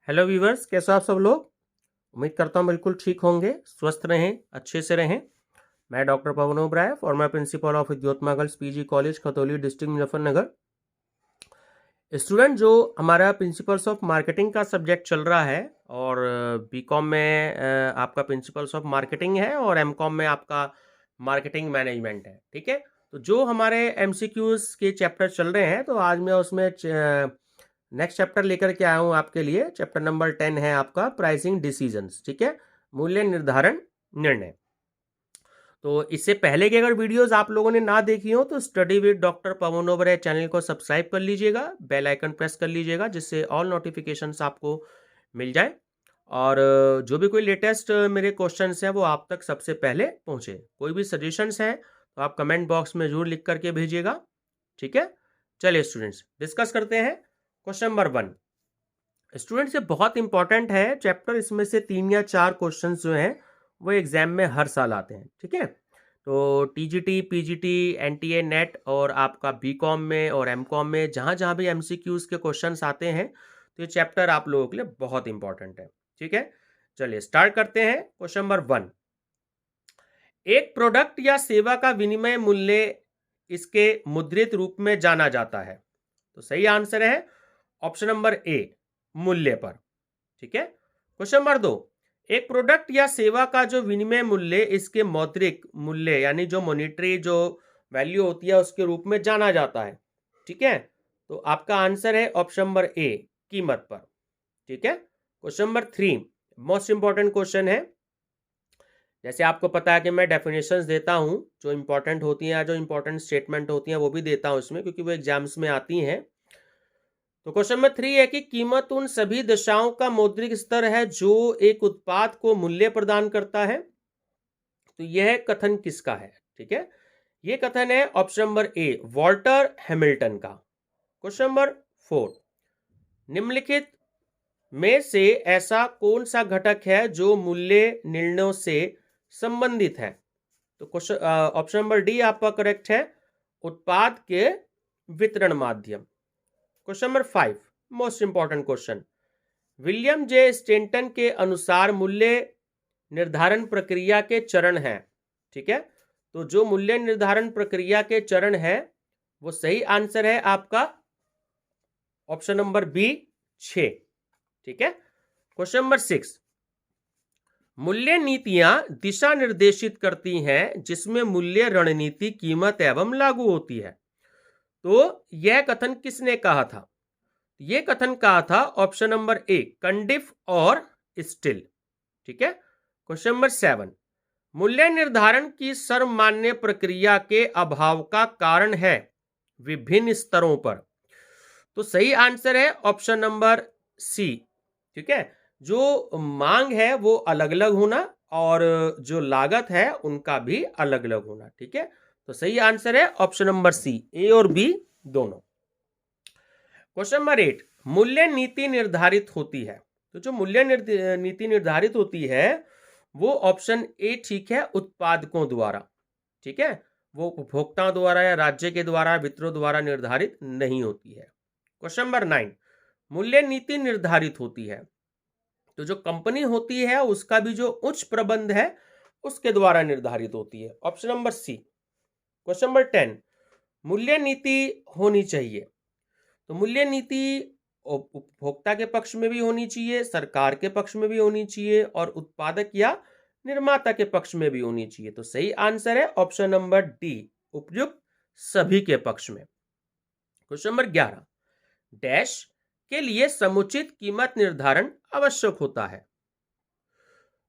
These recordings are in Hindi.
हेलो व्यूवर्स, कैसे हो आप सब लोग। उम्मीद करता हूँ बिल्कुल ठीक होंगे, स्वस्थ रहें, अच्छे से रहें। मैं doctor Pawan Oberoi, former principal of Vidyottama girls PG college Khatauli district Muzaffarnagar. Student, जो हमारा प्रिंसिपल्स ऑफ मार्केटिंग का सब्जेक्ट चल रहा है और बीकॉम में आपका प्रिंसिपल्स ऑफ मार्केटिंग है और एमकॉम में आपका मार्केटिंग मैनेजमेंट है। ठीक है, तो जो हमारे एमसीक्यूज के चैप्टर चल रहे हैं, तो आज मैं उसमें नेक्स्ट चैप्टर लेकर के आया हूँ आपके लिए। चैप्टर नंबर 10 है आपका प्राइसिंग डिसीजंस। ठीक है, मूल्य निर्धारण निर्णय। तो इससे पहले की अगर वीडियोस आप लोगों ने ना देखी हो तो study with doctor Pawan Oberoi channel को सब्सक्राइब कर लीजिएगा, बेल आइकन प्रेस कर लीजिएगा, जिससे ऑल नोटिफिकेशंस आपको मिल जाए और जो भी कोई लेटेस्ट मेरे क्वेश्चंस हैं वो आप तक सबसे पहले पहुंचे। कोई भी सजेशंस हैं तो आप कमेंट बॉक्स में जरूर लिख करके भेजिएगा। ठीक है, चलिए स्टूडेंट्स डिस्कस करते हैं। क्वेश्चन नंबर 1 स्टूडेंट से बहुत इंपॉर्टेंट है चैप्टर। इसमें से 3 या 4 क्वेश्चंस जो हैं वो एग्जाम में हर साल आते हैं। ठीक है, तो टीजीटी, पीजीटी, एनटीए, नेट और आपका बीकॉम में और एमकॉम में जहां जहां भी एमसीक्यूज के क्वेश्चंस आते हैं तो ये चैप्टर आप लोगों के लिए बहुत इंपॉर्टेंट है। ठीक है, चलिए स्टार्ट करते हैं। क्वेश्चन नंबर 1, एक प्रोडक्ट या सेवा का विनिमय मूल्य इसके मुद्रित रूप में जाना जाता है। तो सही आंसर है ऑप्शन नंबर ए, मूल्य पर। ठीक है, क्वेश्चन नंबर 2, एक प्रोडक्ट या सेवा का जो विनिमय मूल्य इसके मौद्रिक मूल्य यानी जो मॉनिटरी जो वैल्यू होती है उसके रूप में जाना जाता है। ठीक है, तो आपका आंसर है ऑप्शन नंबर ए, कीमत पर। ठीक है, question number 3 most important question है। जैसे आपको पता है कि मैं डेफिनेशंस देता हूं, जो इंपॉर्टेंट होती हैं या जो इंपॉर्टेंट स्टेटमेंट होती हैं वो भी देता हूं इसमें, क्योंकि वो एग्जाम्स में आती हैं। तो क्वेश्चन नंबर 3 है कि कीमत उन सभी दशाओं का मौद्रिक स्तर है जो एक उत्पाद को मूल्य प्रदान करता है। तो यह कथन किसका है? ठीक है, यह कथन है option number A, Walter Hamilton का। क्वेश्चन नंबर 4, निम्नलिखित में से ऐसा कौन सा घटक है जो मूल्य निर्णयों से संबंधित है? तो क्वेश्चन ऑप्शन नंबर डी आपका करेक्ट है, उत्पाद के वितरण माध्यम। Question number 5 most important question, William J Stanton के अनुसार मूल्य निर्धारण प्रक्रिया के चरण हैं। ठीक है, तो जो मूल्य निर्धारण प्रक्रिया के चरण हैं वो सही आंसर है आपका ऑप्शन नंबर बी, 6। ठीक है, क्वेश्चन नंबर 6, मूल्य नीतियां दिशा निर्देशित करती हैं जिसमें मूल्य रणनीति, कीमत एवं लागू होती है। तो यह कथन किसने कहा था? यह कथन कहा था ऑप्शन नंबर ए, कंडिफ और स्टिल। ठीक है, क्वेश्चन नंबर 7, मूल्य निर्धारण की सर्वमान्य प्रक्रिया के अभाव का कारण है विभिन्न स्तरों पर। तो सही आंसर है ऑप्शन नंबर सी। ठीक है, जो मांग है वो अलग अलग होना और जो लागत है उनका भी अलग अलग होना। ठीक है, तो सही आंसर है ऑप्शन नंबर सी, ए और बी दोनों। क्वेश्चन नंबर 8, मूल्य नीति निर्धारित होती है। तो जो मूल्य नीति निर्धारित होती है वो ऑप्शन ए ठीक है, उत्पादकों द्वारा। ठीक है, वो उपभोक्ताओं द्वारा या राज्य के द्वारा, वितरकों द्वारा निर्धारित नहीं होती है। क्वेश्चन नंबर 9, मूल्य नीति निर्धारित होती है तो जो कंपनी होती है उसका भी जो उच्च प्रबंध है उसके द्वारा निर्धारित होती है। Option number C. Question number 10, मूल्य नीति होनी चाहिए। तो मूल्य नीति उपभोक्ता के पक्ष में भी होनी चाहिए, सरकार के पक्ष में भी होनी चाहिए और उत्पादक या निर्माता के पक्ष में भी होनी चाहिए। तो सही आंसर है ऑप्शन नंबर डी, उपयुक्त सभी के पक्ष में। क्वेश्चन नंबर 11, डैश के लिए समुचित कीमत निर्धारण आवश्यक होता है।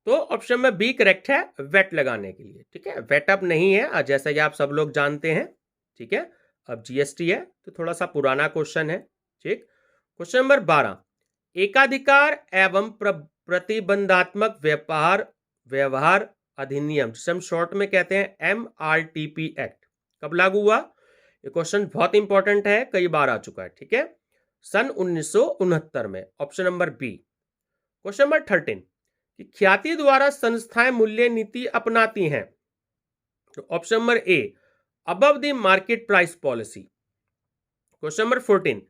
तो ऑप्शन में बी करेक्ट है, वेट लगाने के लिए। ठीक है, वेट अब नहीं है जैसा कि आप सब लोग जानते हैं। ठीक है, अब जीएसटी है, तो थोड़ा सा पुराना क्वेश्चन है। ठीक, क्वेश्चन नंबर 12, एकाधिकार एवं प्रतिबंधात्मक व्यवहार अधिनियम, जिसे हम शॉर्ट में कहते हैं MRTP एक्ट, कब लागू हुआ? ये क्वेश्चन बहुत इंपॉर्टेंट है, कई बार आ चुका है। ठीक है, सन 1969 में। Option number B. Question number 13, कि ख्याति द्वारा संस्थाएं मूल्य नीति अपनाती हैं। तो option number A, above the market price policy. Question number 14,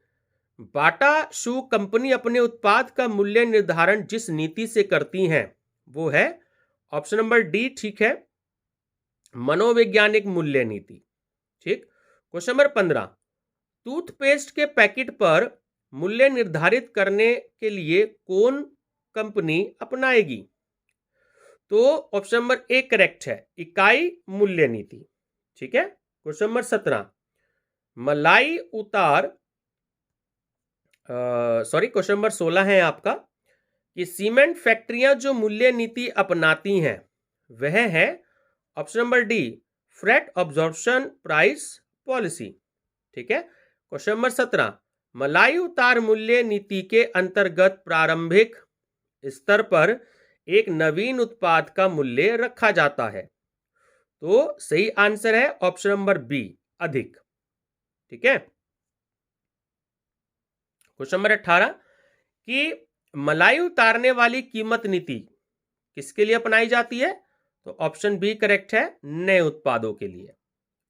Bata shoe company अपने उत्पाद का मूल्य निर्धारण जिस नीति से करती हैं वो है ऑप्शन नंबर डी, ठीक है, मनोवैज्ञानिक मूल्य नीति। ठीक। क्वेश्चन नंबर 15, टूथपेस्ट के पैकेट पर मूल्य निर्धारित करने के लिए कौन कंपनी अपनाएगी? तो ऑप्शन नंबर ए करेक्ट है, इकाई मूल्य नीति। ठीक है। क्वेश्चन नंबर 17, मलाई उतार क्वेश्चन नंबर 16 है आपका कि सीमेंट फैक्ट्रियां जो मूल्य नीति अपनाती हैं वह है option number D, freight absorption price policy. ठीक है। क्वेश्चन नंबर 17, मलाई उतार मूल्य नीति के अंतर्गत प्रारंभिक स्तर पर एक नवीन उत्पाद का मूल्य रखा जाता है। तो सही आंसर है ऑप्शन नंबर बी, अधिक। ठीक है। क्वेश्चन नंबर 18 कि मलाई उतारने वाली कीमत नीति किसके लिए अपनाई जाती है? तो ऑप्शन बी करेक्ट है, नए उत्पादों के लिए।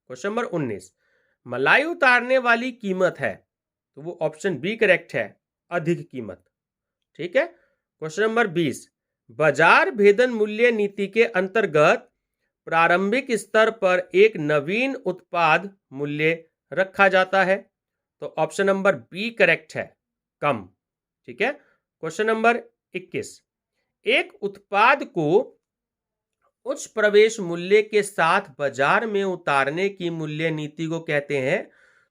क्वेश्चन नंबर 19, मलाई उतारने वाली कीमत है तो वो ऑप्शन बी करेक्ट है, अधिक कीमत। ठीक है। क्वेश्चन नंबर 20, बाजार भेदन मूल्य नीति के अंतर्गत प्रारंभिक स्तर पर एक नवीन उत्पाद मूल्य रखा जाता है। तो ऑप्शन नंबर बी करेक्ट है, कम। ठीक है। क्वेश्चन नंबर 21, एक उत्पाद को उच्च प्रवेश मूल्य के साथ बाजार में उतारने की मूल्य नीति को कहते हैं।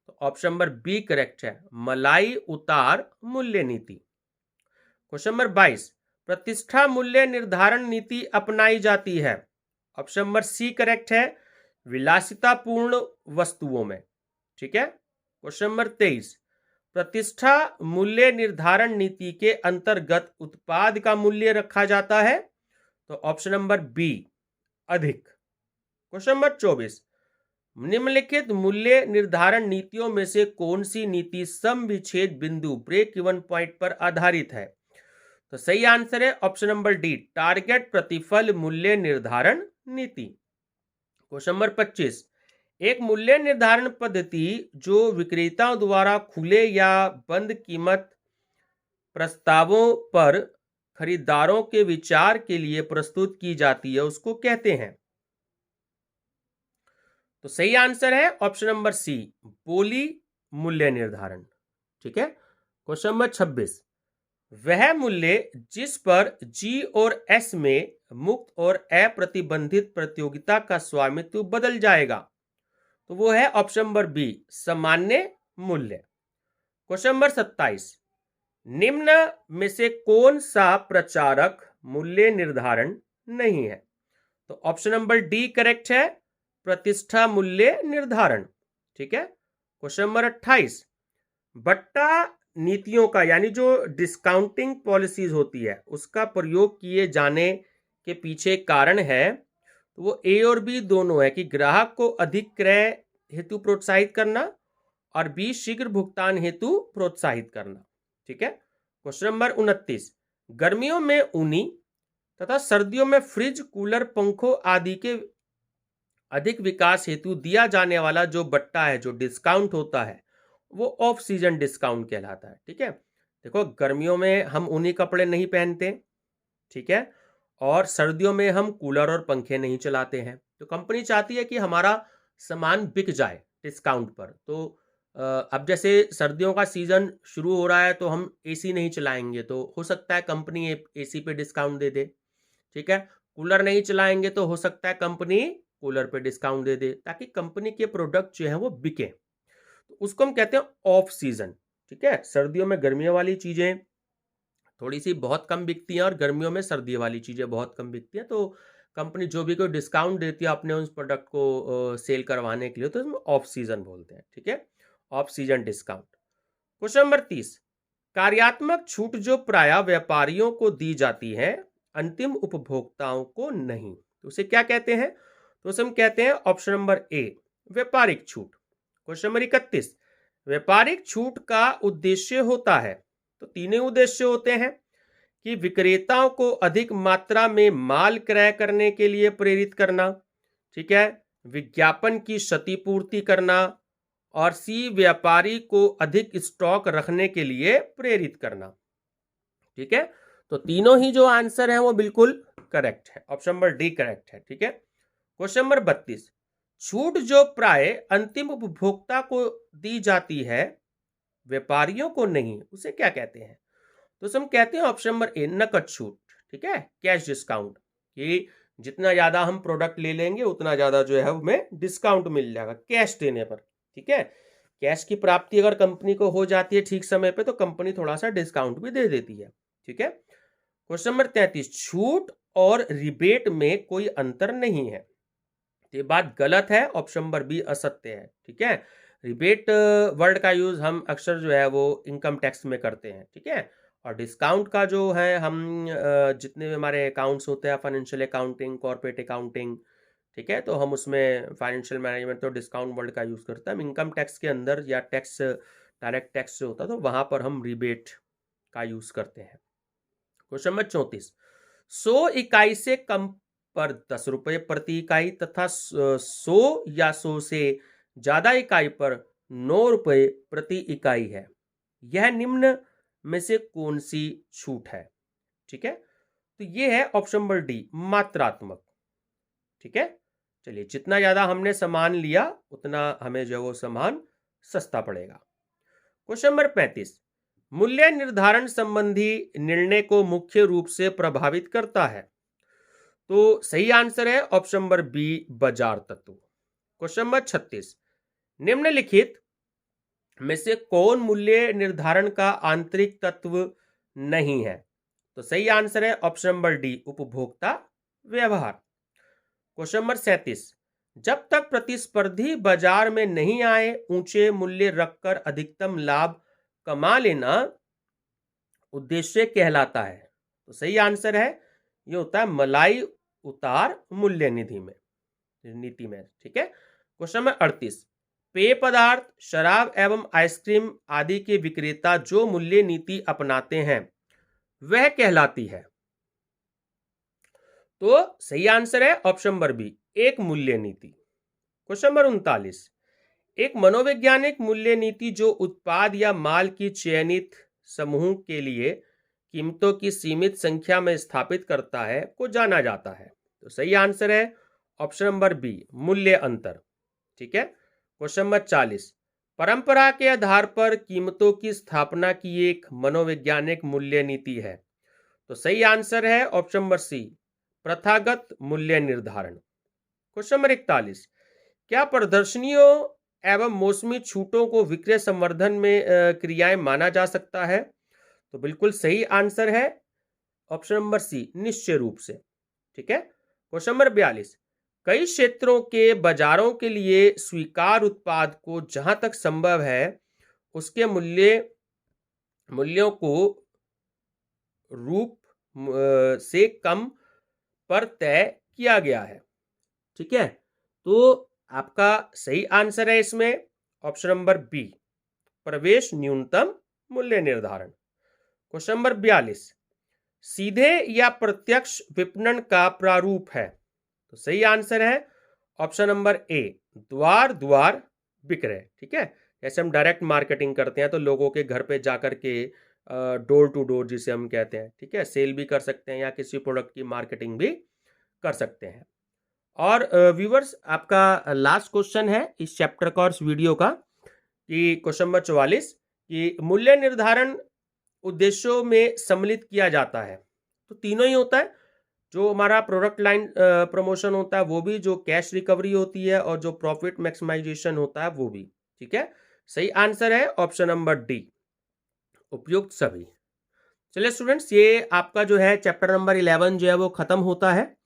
तो ऑप्शन नंबर बी करेक्ट है, मलाई उतार मूल्य नीति। क्वेश्चन नंबर 22, प्रतिष्ठा मूल्य निर्धारण नीति अपनाई जाती है। ऑप्शन नंबर सी करेक्ट है, विलासितापूर्ण वस्तुओं में। ठीक है। क्वेश्चन नंबर 23, प्रतिष्ठा मूल्य निर्धारण नीति के अंतर्गत उत्पाद का मूल्य रखा जाता है। तो ऑप्शन नंबर बी, अधिक। क्वेश्चन नंबर 24, निम्नलिखित मूल्य निर्धारण नीतियों में से कौन सी नीति सम विच्छेद बिंदु ब्रेक इवन पॉइंट पर आधारित है? तो सही आंसर है ऑप्शन नंबर डी, टारगेट प्रतिफल मूल्य निर्धारण नीति। क्वेश्चन नंबर 25, एक मूल्य निर्धारण पद्धति जो विक्रेताओं द्वारा खुले या बंद कीमत प्रस्तावों पर खरीदारों के विचार के लिए प्रस्तुत की जाती है उसको कहते हैं। तो सही आंसर है ऑप्शन नंबर सी, बोली मूल्य निर्धारण। ठीक है। क्वेश्चन नंबर 26, वह मूल्य जिस पर जी और एस में मुक्त और अप्रतिबंधित प्रतियोगिता का स्वामित्व बदल जाएगा। तो वो है ऑप्शन नंबर बी, सामान्य मूल्य। क्वेश्चन नंबर 27, निम्न में से कौन सा प्रचारक मूल्य निर्धारण नहीं है? तो ऑप्शन नंबर डी करेक्ट है, प्रतिष्ठा मूल्य निर्धारण। ठीक है। क्वेश्चन नंबर 28, बट्टा नीतियों का यानी जो डिस्काउंटिंग पॉलिसीज होती है उसका प्रयोग किए जाने के पीछे कारण है तो वो ए और बी दोनों है कि ग्राहक को अधिक क्रय हेतु प्रोत्साहित करना और बी शीघ्र भुगतान हेतु प्रोत्साहित करना। ठीक है। क्वेश्चन नंबर 29, गर्मियों में ऊनी तथा सर्दियों में फ्रिज, कूलर, पंखों आदि के अधिक विकास हेतु दिया जाने वाला जो बट्टा है, जो डिस्काउंट होता है, वो ऑफ सीजन डिस्काउंट कहलाता है। ठीक है। देखो, गर्मियों में हम ऊनी कपड़े नहीं पहनते, ठीक है, और सर्दियों में हम कूलर और पंखे नहीं चलाते हैं। तो कंपनी चाहती है कि हमारा सामान बिक जाए डिस्काउंट पर। तो अब जैसे सर्दियों का सीजन शुरू हो रहा है तो हम एसी नहीं चलाएंगे, तो हो सकता है कंपनी एसी पे डिस्काउंट दे दे। ठीक है। कूलर नहीं चलाएंगे तो हो सकता है कंपनी कूलर पे डिस्काउंट दे दे, ताकि कंपनी के प्रोडक्ट जो है वो बिके। तो उसको हम कहते हैं ऑफ सीजन। ठीक है। सर्दियों में गर्मियों वाली चीजें थोड़ी सी बहुत कम बिकती हैं और गर्मियों में सर्दी वाली चीजें बहुत कम बिकती हैं, तो कंपनी जो भी कोई डिस्काउंट देती है अपने उस प्रोडक्ट को सेल करवाने के लिए, तो इसमें ऑफ सीजन बोलते हैं। ठीक है। Off season discount. Question number 30, कार्यात्मक छूट जो प्रायः व्यापारियों को दी जाती है, अंतिम उपभोक्ताओं को नहीं, तो उसे क्या कहते हैं? तो उसे हम कहते हैं ऑप्शन नंबर ए, व्यापारिक छूट। क्वेश्चन नंबर 31, व्यापारिक छूट का उद्देश्य होता है, तो तीन उद्देश्य होते हैं कि विक्रेताओं को अधिक मात्रा में माल क्रय करने के लिए प्रेरित करना, ठीक है, विज्ञापन की क्षतिपूर्ति करना और सी व्यापारी को अधिक स्टॉक रखने के लिए प्रेरित करना। ठीक है, तो तीनों ही जो आंसर है वो बिल्कुल करेक्ट है, ऑप्शन नंबर डी करेक्ट है। ठीक है, क्वेश्चन नंबर 32, छूट जो प्राय अंतिम उपभोक्ता को दी जाती है व्यापारियों को नहीं, उसे क्या कहते हैं? तो हम कहते हैं ऑप्शन नंबर ए नकद छूट। ठीक है, कैश डिस्काउंट, कि जितना ज्यादा हम प्रोडक्ट ले लेंगे उतना ज्यादा जो है हमें डिस्काउंट मिल जाएगा कैश देने पर। ठीक है, कैश की प्राप्ति अगर कंपनी को हो जाती है ठीक समय पे तो कंपनी थोड़ा सा डिस्काउंट भी दे देती है। ठीक है, क्वेश्चन नंबर 33, छूट और रिबेट में कोई अंतर नहीं है, ये बात गलत है, ऑप्शन नंबर बी असत्य है। ठीक है, रिबेट वर्ड का यूज हम अक्सर जो है वो इनकम टैक्स में करते हैं। ठीक है, और डिस्काउंट का जो है हम जितने भी हमारे अकाउंट्स होते हैं, फाइनेंशियल अकाउंटिंग, कॉर्पोरेट अकाउंटिंग, ठीक है, तो हम उसमें फाइनेंशियल मैनेजमेंट तो डिस्काउंट वर्ड का यूज करते हैं। हम इनकम टैक्स के अंदर या टैक्स डायरेक्ट टैक्स जो होता है तो वहां पर हम रिबेट का यूज करते हैं। क्वेश्चन नंबर 34, 100 इकाई से कम पर 10 रुपये प्रति इकाई तथा 100 या 100 से ज्यादा इकाई पर 9 रुपये प्रति इकाई है, यह निम्न में से कौन सी छूट है? ठीक है, तो ये है ऑप्शन नंबर डी मात्रात्मक। ठीक है, चलिए जितना ज्यादा हमने सामान लिया उतना हमें जो वो सामान सस्ता पड़ेगा। क्वेश्चन नंबर 35, मूल्य निर्धारण संबंधी निर्णय को मुख्य रूप से प्रभावित करता है, तो सही आंसर है ऑप्शन नंबर बी बाजार तत्व। क्वेश्चन नंबर 36, निम्नलिखित में से कौन मूल्य निर्धारण का आंतरिक तत्व नहीं है? तो सही आंसर है ऑप्शन नंबर डी उपभोक्ता व्यवहार। क्वेश्चन नंबर 37, जब तक प्रतिस्पर्धी बाजार में नहीं आए ऊंचे मूल्य रखकर अधिकतम लाभ कमा लेना उद्देश्य कहलाता है, तो सही आंसर है ये होता है मलाई उतार मूल्य निधि में नीति में। ठीक है, क्वेश्चन नंबर 38, पेय पदार्थ, शराब एवं आइसक्रीम आदि के विक्रेता जो मूल्य नीति अपनाते हैं वह कहलाती है, तो सही आंसर है ऑप्शन नंबर बी एक मूल्य नीति। क्वेश्चन नंबर 39, एक मनोवैज्ञानिक मूल्य नीति जो उत्पाद या माल की चयनित समूह के लिए कीमतों की सीमित संख्या में स्थापित करता है को जाना जाता है, तो सही आंसर है ऑप्शन नंबर बी मूल्य अंतर। ठीक है, क्वेश्चन नंबर 40, परंपरा के आधार पर कीमतों की स्थापना की एक मनोवैज्ञानिक मूल्य नीति है, तो सही आंसर है ऑप्शन नंबर सी प्रथागत मूल्य निर्धारण। क्वेश्चन नंबर 41, क्या प्रदर्शनियों एवं मौसमी छूटों को विक्रय संवर्धन में क्रियाएं माना जा सकता है? तो बिल्कुल सही आंसर है ऑप्शन नंबर सी निश्चय रूप से। ठीक है, क्वेश्चन नंबर 42, कई क्षेत्रों के बाजारों के लिए स्वीकार उत्पाद को जहां तक संभव है उसके मूल्यों को रूप से कम पर तय किया गया है। ठीक है, तो आपका सही आंसर है इसमें ऑप्शन नंबर बी प्रवेश न्यूनतम मूल्य निर्धारण। क्वेश्चन नंबर 42, सीधे या प्रत्यक्ष विपणन का प्रारूप है, तो सही आंसर है ऑप्शन नंबर ए द्वार द्वार विक्रय। ठीक है, जैसे हम डायरेक्ट मार्केटिंग करते हैं तो लोगों के घर पे जाकर के डोर टू डोर जिसे हम कहते हैं, ठीक है, सेल भी कर सकते हैं या किसी प्रोडक्ट की मार्केटिंग भी कर सकते हैं। और व्यूवर्स आपका लास्ट क्वेश्चन है इस चैप्टर का और इस वीडियो का कि क्वेश्चन नंबर 44 कि मूल्य निर्धारण उद्देश्यों में सम्मिलित किया जाता है, तो तीनों ही होता है, जो हमारा प्रोडक्ट लाइन प्रमोशन होता है वो भी, जो कैश रिकवरी होती है और जो प्रॉफिट मैक्सिमाइजेशन होता है वो भी। ठीक है, सही आंसर है ऑप्शन नंबर डी उपयुक्त सभी। चलिए स्टूडेंट्स, ये आपका जो है चैप्टर नंबर 11 जो है वो खत्म होता है,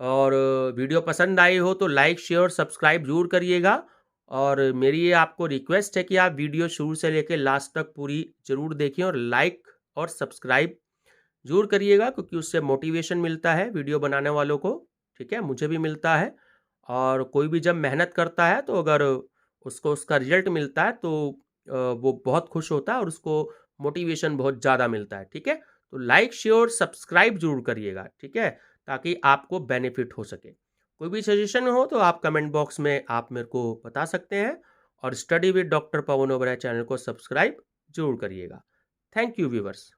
और वीडियो पसंद आई हो तो लाइक शेयर सब्सक्राइब जरूर करिएगा। और मेरी ये आपको रिक्वेस्ट है कि आप वीडियो शुरू से लेकर लास्ट तक पूरी जरूर देखें और लाइक और सब्सक्राइब जरूर करिएगा, क्योंकि उससे मोटिवेशन मिलता है वीडियो बनाने वालों को। ठीक है, मुझे भी मिलता है, और कोई भी जब मेहनत करता है तो अगर उसको उसका रिजल्ट मिलता है तो वो बहुत खुश होता है और उसको मोटिवेशन बहुत ज़्यादा मिलता है। ठीक है, तो लाइक शेयर सब्सक्राइब जरूर करिएगा, ठीक है, ताकि आपको बेनिफिट हो सके। कोई भी सजेशन हो तो आप कमेंट बॉक्स में आप मेरे को बता सकते हैं, और study with doctor Pawan Oberoi channel को सब्सक्राइब जरूर करिएगा। Thank you viewers.